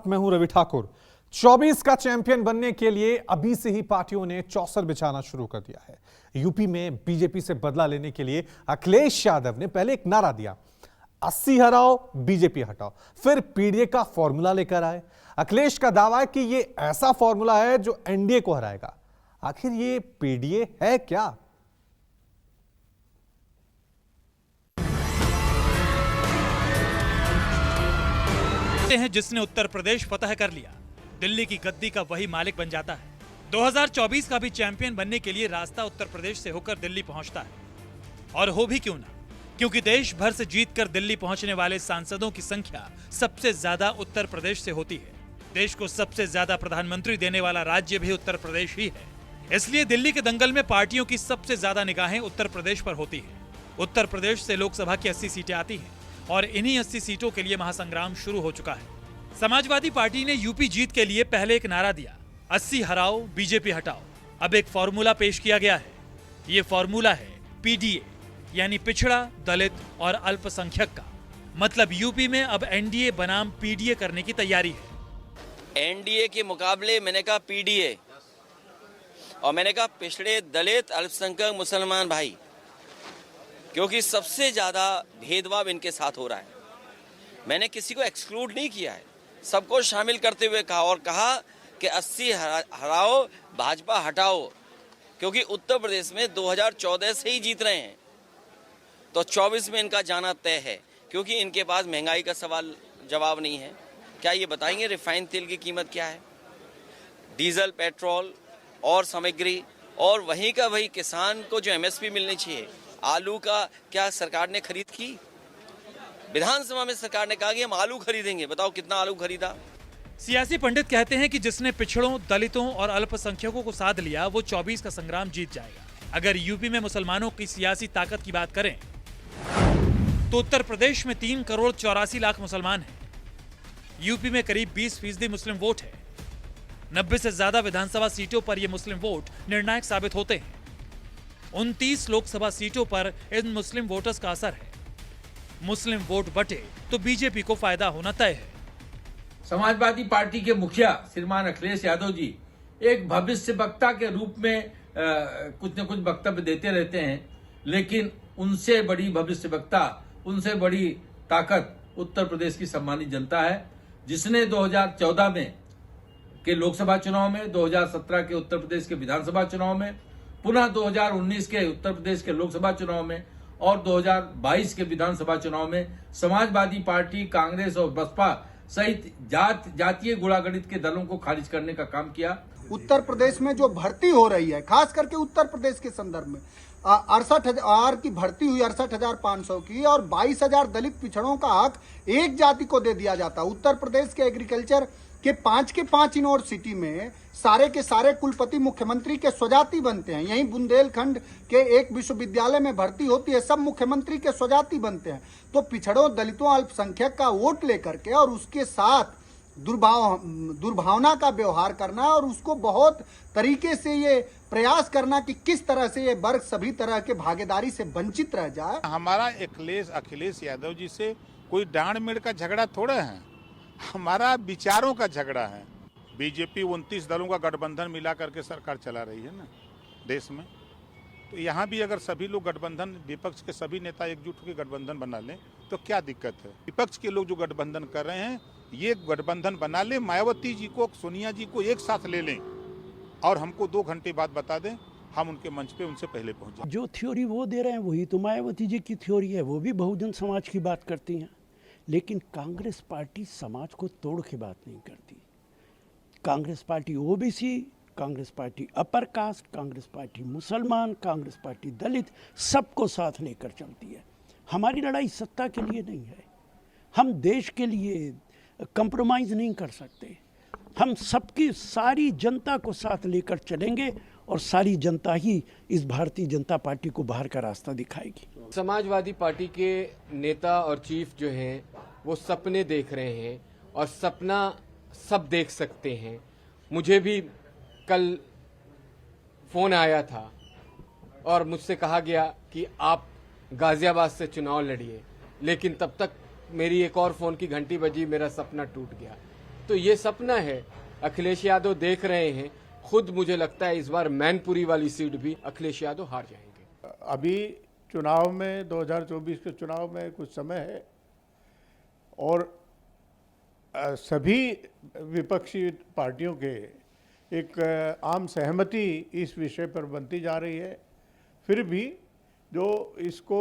साथ मैं हूं रवि ठाकुर। 24 का चैंपियन बनने के लिए अभी से ही पार्टियों ने चौसर बिछाना शुरू कर दिया है। यूपी में बीजेपी से बदला लेने के लिए अखिलेश यादव ने पहले एक नारा दिया, 80 हराओ बीजेपी हटाओ। फिर पीडीए का फॉर्मूला लेकर आए। अखिलेश का दावा है कि यह ऐसा फॉर्मूला है जो एनडीए को हराएगा। आखिर ये पीडीए है क्या? हैं जिसने उत्तर प्रदेश फतह कर लिया, दिल्ली की गद्दी का वही मालिक बन जाता है। 2024 का भी चैंपियन बनने के लिए रास्ता उत्तर प्रदेश से होकर दिल्ली पहुंचता है। और हो भी क्यों ना, क्योंकि देश भर से जीतकर दिल्ली पहुंचने वाले सांसदों की संख्या सबसे ज्यादा उत्तर प्रदेश से होती है। देश को सबसे ज्यादा प्रधानमंत्री देने वाला राज्य भी उत्तर प्रदेश ही है। इसलिए दिल्ली के दंगल में पार्टियों की सबसे ज्यादा निगाहें उत्तर प्रदेश पर होती है। उत्तर प्रदेश से लोकसभा की 80 सीटें आती हैं और इन्हीं 80 सीटों के लिए महासंग्राम शुरू हो चुका है। समाजवादी पार्टी ने यूपी जीत के लिए पहले एक नारा दिया, 80 हराओ बीजेपी हटाओ। अब एक फॉर्मूला पेश किया गया है। ये फॉर्मूला है पीडीए, यानी पिछड़ा, दलित और अल्पसंख्यक का। मतलब यूपी में अब एनडीए बनाम पीडीए करने की तैयारी है। एनडीए के मुकाबले मैंने कहा पीडीए, और मैंने कहा पिछड़े, दलित, अल्पसंख्यक, मुसलमान भाई, क्योंकि सबसे ज्यादा भेदभाव इनके साथ हो रहा है। मैंने किसी को एक्सक्लूड नहीं किया है, सबको शामिल करते हुए कहा और कहा कि 80 हराओ भाजपा हटाओ, क्योंकि उत्तर प्रदेश में 2014 से ही जीत रहे हैं, तो 24 में इनका जाना तय है। क्योंकि इनके पास महंगाई का सवाल जवाब नहीं है। क्या ये बताएंगे रिफाइंड तेल की कीमत क्या है, डीजल, पेट्रोल और सामग्री, और वहीं का वही किसान को जो एमएसपी मिलनी चाहिए, आलू का क्या सरकार ने खरीद की? विधानसभा में सरकार ने कहा कि हम आलू खरीदेंगे, बताओ कितना आलू खरीदा? सियासी पंडित कहते हैं कि जिसने पिछड़ों, दलितों और अल्पसंख्यकों को साध लिया वो 24 का संग्राम जीत जाएगा। अगर यूपी में मुसलमानों की सियासी ताकत की बात करें तो उत्तर प्रदेश में 3 करोड़ 84 लाख मुसलमान हैं। यूपी में करीब 20% मुस्लिम वोट है। 90 से ज्यादा विधानसभा सीटों पर ये मुस्लिम वोट निर्णायक साबित होते हैं। 29 लोकसभा सीटों पर इन मुस्लिम वोटर्स का असर है। मुस्लिम वोट बटे तो बीजेपी को फायदा होना तय है। समाजवादी पार्टी के मुखिया श्रीमान अखिलेश यादव जी एक भविष्य वक्ता के रूप में कुछ न कुछ वक्तव्य देते रहते हैं, लेकिन उनसे बड़ी भविष्य वक्ता, उनसे बड़ी ताकत उत्तर प्रदेश की सम्मानित जनता है, जिसने 2014 में के लोकसभा चुनाव में, 2017 के उत्तर प्रदेश के विधानसभा चुनाव में, पुनः 2019 के उत्तर प्रदेश के लोकसभा चुनाव में और 2022 के विधानसभा चुनाव में समाजवादी पार्टी, कांग्रेस और बसपा सहित जातीय गुणागणित के दलों को खारिज करने का काम किया। उत्तर प्रदेश में जो भर्ती हो रही है, खास करके उत्तर प्रदेश के संदर्भ में 68,000 की भर्ती हुई, 68,500 की, और 22,000 दलित पिछड़ों का हक एक जाति को दे दिया जाता। उत्तर प्रदेश के एग्रीकल्चर के 5 के 5 यूनिवर्सिटी में सारे के सारे कुलपति मुख्यमंत्री के स्वजाति बनते हैं। यहीं बुंदेलखंड के एक विश्वविद्यालय में भर्ती होती है, सब मुख्यमंत्री के स्वजाति बनते हैं। तो पिछड़ों, दलितों, अल्पसंख्यक का वोट लेकर के और उसके साथ दुर्भावना का व्यवहार करना और उसको बहुत तरीके से ये प्रयास करना कि किस तरह से ये वर्ग सभी तरह के भागीदारी से वंचित रह जाए। हमारा अखिलेश यादव जी से कोई डांड मेड़ का झगड़ा थोड़ा है, हमारा विचारों का झगड़ा है। बीजेपी 29 दलों का गठबंधन मिला करके सरकार चला रही है ना देश में, तो यहाँ भी अगर सभी लोग गठबंधन, विपक्ष के सभी नेता एकजुट होकर गठबंधन बना लें तो क्या दिक्कत है? विपक्ष के लोग जो गठबंधन कर रहे हैं, ये गठबंधन बना ले, मायावती जी को, सोनिया जी को एक साथ ले लें और हमको 2 घंटे बाद बता दें, हम उनके मंच पे उनसे पहले पहुंच जाएं। जो थ्योरी वो दे रहे हैं वही तो मायावती जी की थ्योरी है। वो भी बहुजन समाज की बात करती हैं, लेकिन कांग्रेस पार्टी समाज को तोड़ के बात नहीं करती। Congress party OBC, Congress party upper caste, Congress party मुसलमान, कांग्रेस पार्टी दलित, सबको साथ लेकर चलती है। हमारी लड़ाई सत्ता के लिए नहीं है। हम देश के लिए कंप्रोमाइज़ नहीं कर सकते। हम सबकी, सारी जनता को साथ लेकर चलेंगे और सारी जनता ही इस भारतीय जनता पार्टी को बाहर का रास्ता दिखाएगी। समाजवादी पार्टी के नेता और चीफ जो हैं वो सपने देख रहे हैं और सपना सब देख सकते हैं। मुझे भी कल फ़ोन आया था और मुझसे कहा गया कि आप गाज़ियाबाद से चुनाव लड़िए, लेकिन तब तक मेरी एक और फ़ोन की घंटी बजी, मेरा सपना टूट गया। तो ये सपना है, अखिलेश यादव देख रहे हैं। खुद मुझे लगता है इस बार मैनपुरी वाली सीट भी अखिलेश यादव हार जाएंगे। अभी चुनाव में 2024 के चुनाव में कुछ समय है और सभी विपक्षी पार्टियों के एक आम सहमति इस विषय पर बनती जा रही है। फिर भी जो इसको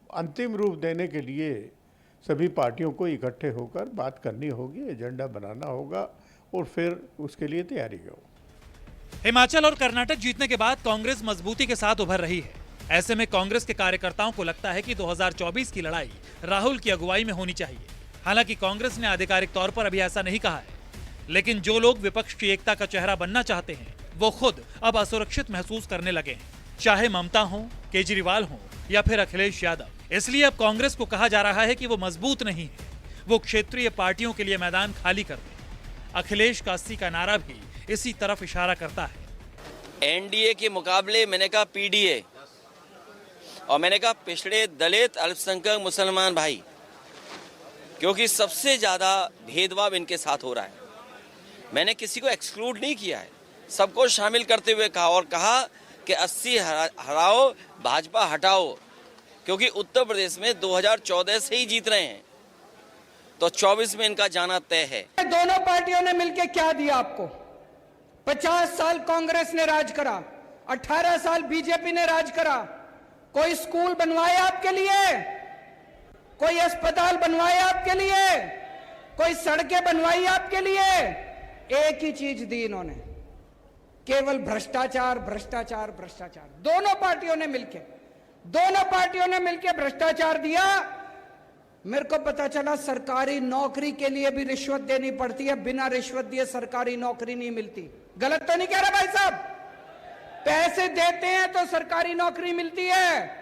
अंतिम रूप देने के लिए सभी पार्टियों को इकट्ठे होकर बात करनी होगी, एजेंडा बनाना होगा और फिर उसके लिए तैयारी हो। हिमाचल और कर्नाटक जीतने के बाद कांग्रेस मजबूती के साथ उभर रही है। ऐसे में कांग्रेस के कार्यकर्ताओं को लगता है कि 2024 की लड़ाई राहुल की अगुवाई में होनी चाहिए। हालांकि कांग्रेस ने आधिकारिक तौर पर अभी ऐसा नहीं कहा है, लेकिन जो लोग विपक्ष की एकता का चेहरा बनना चाहते हैं वो खुद अब असुरक्षित महसूस करने लगे हैं, चाहे ममता हो, केजरीवाल हो या फिर अखिलेश यादव। इसलिए अब कांग्रेस को कहा जा रहा है कि वो मजबूत नहीं है, वो क्षेत्रीय पार्टियों के लिए मैदान खाली कर दे। अखिलेश का 80 का नारा भी इसी तरफ इशारा करता है। एनडीए के मुकाबले मैंने कहा पीडीए और मैंने कहा पिछड़े दलित अल्पसंख्यक मुसलमान भाई, क्योंकि सबसे ज्यादा भेदभाव इनके साथ हो रहा है। मैंने किसी को एक्सक्लूड नहीं किया है, सबको शामिल करते हुए कहा और कहा कि 80 हराओ, भाजपा हटाओ, क्योंकि उत्तर प्रदेश में 2014 से ही जीत रहे हैं, तो 24 में इनका जाना तय है। दोनों पार्टियों ने मिलकर क्या दिया आपको? 50 साल कांग्रेस ने राज करा, 18 साल बीजेपी ने राज करा। कोई स्कूल बनवाए आपके लिए? कोई अस्पताल बनवाए आपके लिए? कोई सड़कें बनवाई आपके लिए? एक ही चीज दी इन्होंने, केवल भ्रष्टाचार, भ्रष्टाचार, भ्रष्टाचार। दोनों पार्टियों ने मिलकर भ्रष्टाचार दिया। मेरे को पता चला सरकारी नौकरी के लिए भी रिश्वत देनी पड़ती है, बिना रिश्वत दिए सरकारी नौकरी नहीं मिलती। गलत तो नहीं कह रहा भाई साहब? पैसे देते हैं तो सरकारी नौकरी मिलती है।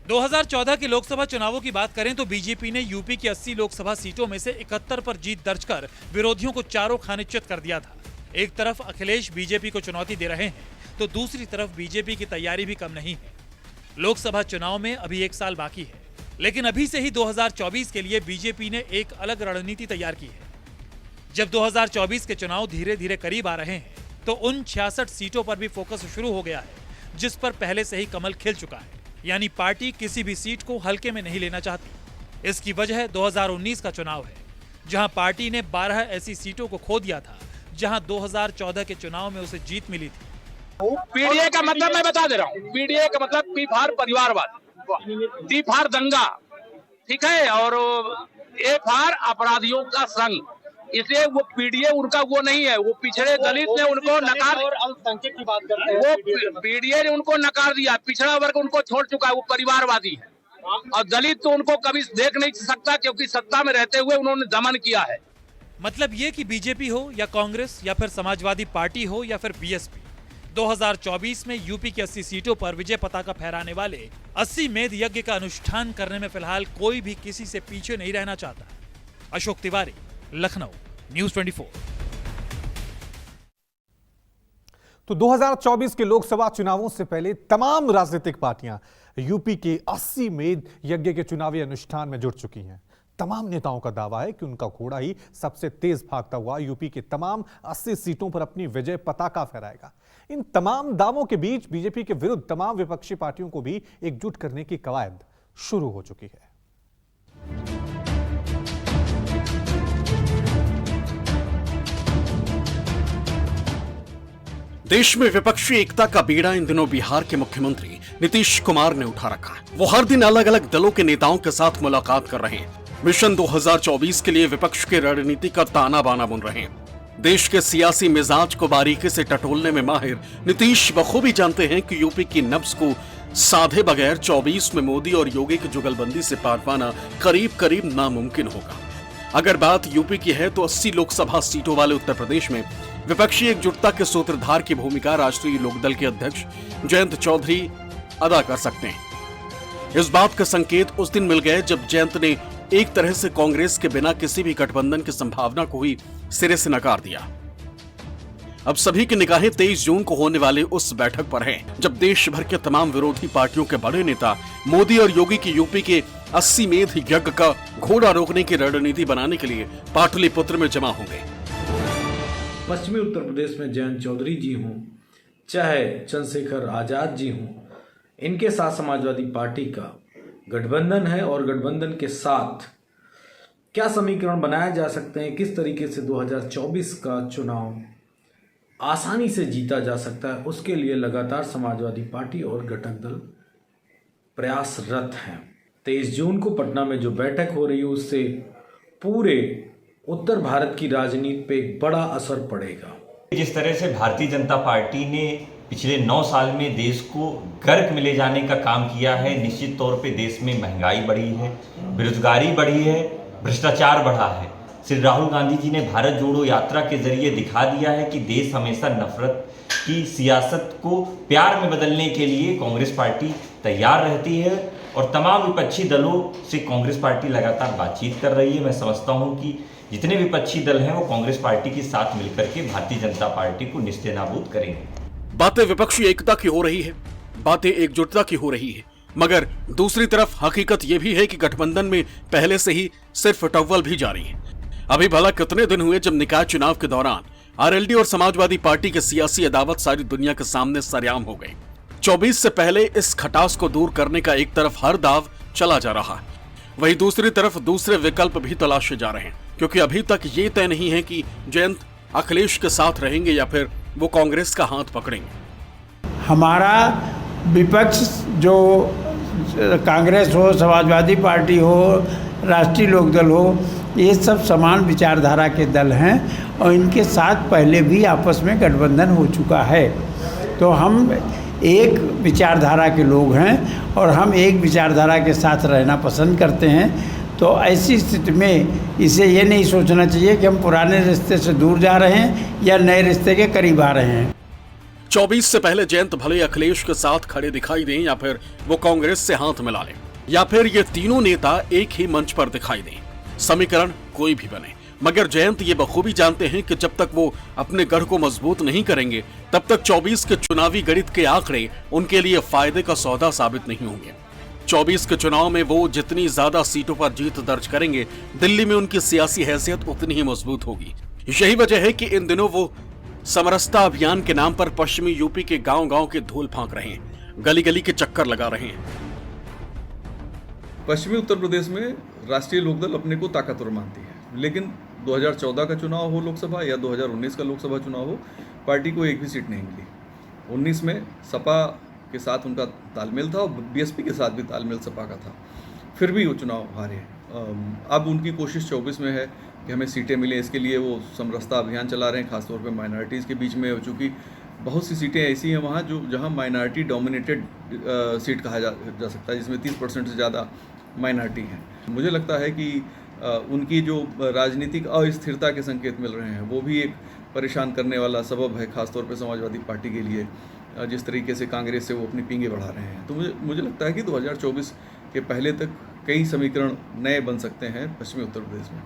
2014 के लोकसभा चुनावों की बात करें तो बीजेपी ने यूपी की 80 लोकसभा सीटों में से 71 पर जीत दर्ज कर विरोधियों को चारों खाने चित कर दिया था। एक तरफ अखिलेश बीजेपी को चुनौती दे रहे हैं तो दूसरी तरफ बीजेपी की तैयारी भी कम नहीं है। लोकसभा चुनाव में अभी 1 साल बाकी है, लेकिन अभी से ही 2024 के लिए बीजेपी ने एक अलग रणनीति तैयार की है। जब 2024 के चुनाव धीरे धीरे करीब आ रहे हैं तो उन 66 सीटों पर भी फोकस शुरू हो गया है जिस पर पहले से ही कमल खिल चुका है, यानी पार्टी किसी भी सीट को हल्के में नहीं लेना चाहती। इसकी वजह 2019 का चुनाव है, जहां पार्टी ने 12 ऐसी सीटों को खो दिया था जहां 2014 के चुनाव में उसे जीत मिली थी। पीडीए का मतलब मैं बता दे रहा हूँ, पीडीए का मतलब पी फॉर परिवारवाद, डी फॉर दंगा, ठीक है, और ए फॉर अपराधियों का संघ। इसलिए वो पीडीए उनका वो नहीं है, वो पिछड़े दलित ने उनको नकार, और अल्पसंख्यक की बात करते हैं, वो पीडीए ने उनको नकार दिया, पिछड़ा वर्ग उनको छोड़ चुका है, वो परिवारवादी है। और दलित तो उनको कभी देख नहीं सकता क्योंकि सत्ता में रहते हुए उन्होंने दमन किया है। मतलब ये कि बीजेपी हो या कांग्रेस या फिर समाजवादी पार्टी हो या फिर बीएसपी, 2024 में यूपी की 80 सीटों पर विजय पताका फहराने वाले 80 मेध यज्ञ का अनुष्ठान करने में फिलहाल कोई भी किसी से पीछे नहीं रहना चाहता। अशोक तिवारी, लखनऊ, न्यूज़ 24। तो 2024 के लोकसभा चुनावों से पहले तमाम राजनीतिक पार्टियां यूपी के 80 मेध यज्ञ के चुनावी अनुष्ठान में जुट चुकी हैं। तमाम नेताओं का दावा है कि उनका घोड़ा ही सबसे तेज भागता हुआ यूपी के तमाम 80 सीटों पर अपनी विजय पताका फहराएगा। इन तमाम दावों के बीच बीजेपी के विरुद्ध तमाम विपक्षी पार्टियों को भी एकजुट करने की कवायद शुरू हो चुकी है। देश में विपक्षी एकता का बीड़ा इन दिनों बिहार के मुख्यमंत्री नीतीश कुमार ने उठा रखा है। वो हर दिन अलग अलग दलों के नेताओं के साथ मुलाकात कर रहे हैं। मिशन 2024 के लिए विपक्ष की रणनीति का ताना बाना बुन रहे हैं। देश के सियासी मिजाज को बारीकी से टटोलने में माहिर नीतीश बखूबी जानते हैं कि यूपी की नब्ज को साधे बगैर 24 में मोदी और योगी की जुगलबंदी से पार पाना करीब करीब नामुमकिन होगा। अगर बात यूपी की है तो 80 लोकसभा सीटों वाले उत्तर प्रदेश में विपक्षी एकजुटता के सूत्रधार की भूमिका राष्ट्रीय लोकदल के अध्यक्ष जयंत चौधरी अदा कर सकते हैं। इस बात का संकेत उस दिन मिल गए जब जयंत ने एक तरह से कांग्रेस के बिना किसी भी गठबंधन की संभावना को ही सिरे से नकार दिया। अब सभी की निगाहें 23 जून को होने वाले उस बैठक पर हैं, जब देश भर के तमाम विरोधी पार्टियों के बड़े नेता मोदी और योगी की यूपी के 80 मेध यज्ञ का घोड़ा रोकने की रणनीति बनाने के लिए पाटलिपुत्र में जमा होंगे। पश्चिमी उत्तर प्रदेश में जयंत चौधरी जी हों, चाहे चंद्रशेखर आजाद जी हों, इनके साथ समाजवादी पार्टी का गठबंधन है और गठबंधन के साथ क्या समीकरण बनाए जा सकते हैं, किस तरीके से 2024 का चुनाव आसानी से जीता जा सकता है, उसके लिए लगातार समाजवादी पार्टी और घटक दल प्रयासरत हैं। 23 जून को पटना में जो बैठक हो रही है उससे पूरे उत्तर भारत की राजनीति पे एक बड़ा असर पड़ेगा। जिस तरह से भारतीय जनता पार्टी ने पिछले 9 साल में देश को गर्क में ले जाने का काम किया है, निश्चित तौर पे देश में महंगाई बढ़ी है, बेरोजगारी बढ़ी है, भ्रष्टाचार बढ़ा है। श्री राहुल गांधी जी ने भारत जोड़ो यात्रा के जरिए दिखा दिया है कि देश हमेशा नफरत की सियासत को प्यार में बदलने के लिए कांग्रेस पार्टी तैयार रहती है और तमाम विपक्षी दलों से कांग्रेस पार्टी लगातार बातचीत कर रही है। मैं समझता हूं कि जितने विपक्षी दल हैं वो कांग्रेस पार्टी के साथ मिलकर के भारतीय जनता पार्टी को निस्तेनाबूद करेंगे। बातें विपक्षी एकता की हो रही है, बातें एकजुटता की हो रही है, मगर दूसरी तरफ हकीकत यह भी है कि गठबंधन में पहले से ही सिर्फ टव्वल भी जारी है। अभी भला कितने दिन हुए जब निकाय चुनाव के दौरान आरएलडी और समाजवादी पार्टी के सियासी अदावत सारी दुनिया के सामने सरेआम हो गई। 24 से पहले इस खटास को दूर करने का एक तरफ हर दाव चला जा रहा है, वहीं दूसरी तरफ दूसरे विकल्प भी तलाशे जा रहे हैं, क्योंकि अभी तक ये तय नहीं है कि जयंत अखिलेश के साथ रहेंगे या फिर वो कांग्रेस का हाथ पकड़ेंगे। हमारा विपक्ष जो कांग्रेस हो, समाजवादी पार्टी हो, राष्ट्रीय लोकदल हो, ये सब समान विचारधारा के दल हैं और इनके साथ पहले भी आपस में गठबंधन हो चुका है। तो हम एक विचारधारा के लोग हैं और हम एक विचारधारा के साथ रहना पसंद करते हैं। तो ऐसी स्थिति में इसे ये नहीं सोचना चाहिए कि हम पुराने रिश्ते से दूर जा रहे हैं या नए रिश्ते के करीब आ रहे हैं। 24 से पहले जयंत भले अखिलेश के साथ खड़े दिखाई दें या फिर वो कांग्रेस से हाथ मिला लें या फिर ये तीनों नेता एक ही मंच पर दिखाई दें, समीकरण कोई भी बने, मगर जयंत ये बखूबी जानते हैं कि जब तक वो अपने गढ़ को मजबूत नहीं करेंगे तब तक 24 के चुनावी गणित के आंकड़े उनके लिए फायदे का सौदा साबित नहीं होंगे। 24 के चुनाव में वो जितनी ज्यादा सीटों पर जीत दर्ज करेंगे, दिल्ली में उनकी सियासी हैसियत उतनी ही मजबूत होगी। यही वजह है कि इन दिनों वो समरसता अभियान के नाम पर पश्चिमी यूपी के गांव-गांव के धूल फांक रहे हैं, गली-गली के चक्कर लगा रहे हैं। पश्चिमी उत्तर प्रदेश में राष्ट्रीय लोकदल अपने को ताकतवर मानती है, लेकिन 2014 का चुनाव हो लोकसभा या 2019 का लोकसभा चुनाव हो, पार्टी को एक भी सीट नहीं मिली। 19 में सपा के साथ उनका तालमेल था और बीएसपी के साथ भी तालमेल सपा का था, फिर भी वो चुनाव हारे। अब उनकी कोशिश 24 में है कि हमें सीटें मिलें, इसके लिए वो समरसता अभियान चला रहे हैं, खासतौर पे माइनॉरिटीज़ के बीच में, चूँकि बहुत सी सीटें ऐसी हैं वहाँ जहाँ माइनॉरिटी डोमिनेटेड सीट कहा जा सकता है, जिसमें 30% से ज़्यादा माइनॉरिटी हैं। मुझे लगता है कि उनकी जो राजनीतिक अस्थिरता के संकेत मिल रहे हैं वो भी एक परेशान करने वाला सबब है, खासतौर पे समाजवादी पार्टी के लिए, जिस तरीके से कांग्रेस से वो अपनी पींगे बढ़ा रहे हैं। तो मुझे लगता है कि 2024 के पहले तक कई समीकरण नए बन सकते हैं पश्चिमी उत्तर प्रदेश में।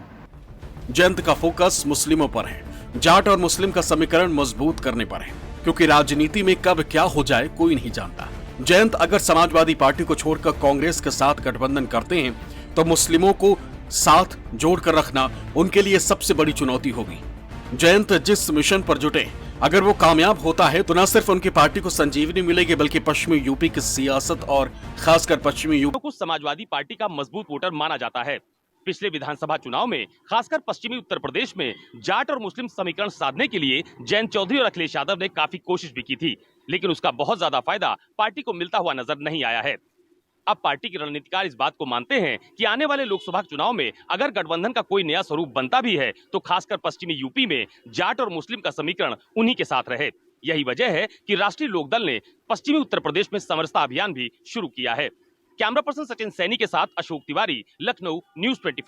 जयंत का फोकस मुस्लिमों पर है, जाट और मुस्लिम का समीकरण मजबूत करने पर है, क्योंकि राजनीति में कब क्या हो जाए कोई नहीं जानता। जयंत अगर समाजवादी पार्टी को छोड़कर कांग्रेस के साथ गठबंधन करते हैं तो मुस्लिमों को साथ जोड़कर रखना उनके लिए सबसे बड़ी चुनौती होगी। जयंत जिस मिशन पर जुटे, अगर वो कामयाब होता है तो न सिर्फ उनकी पार्टी को संजीवनी मिलेगी, बल्कि पश्चिमी यूपी की सियासत और खासकर पश्चिमी यूपी को समाजवादी पार्टी का मजबूत वोटर माना जाता है। पिछले विधानसभा चुनाव में खासकर पश्चिमी उत्तर प्रदेश में जाट और मुस्लिम समीकरण साधने के लिए जयंत चौधरी और अखिलेश यादव ने काफी कोशिश भी की थी, लेकिन उसका बहुत ज्यादा फायदा पार्टी को मिलता हुआ नजर नहीं आया है। अब पार्टी के रणनीतिकार इस बात को मानते हैं कि आने वाले लोकसभा चुनाव में अगर गठबंधन का कोई नया स्वरूप बनता भी है तो खासकर पश्चिमी यूपी में जाट और मुस्लिम का समीकरण उन्हीं के साथ रहे। यही वजह है कि राष्ट्रीय लोकदल ने पश्चिमी उत्तर प्रदेश में समरसता अभियान भी शुरू किया है। कैमरा पर्सन सचिन सैनी के साथ अशोक तिवारी, लखनऊ, न्यूज़ 24।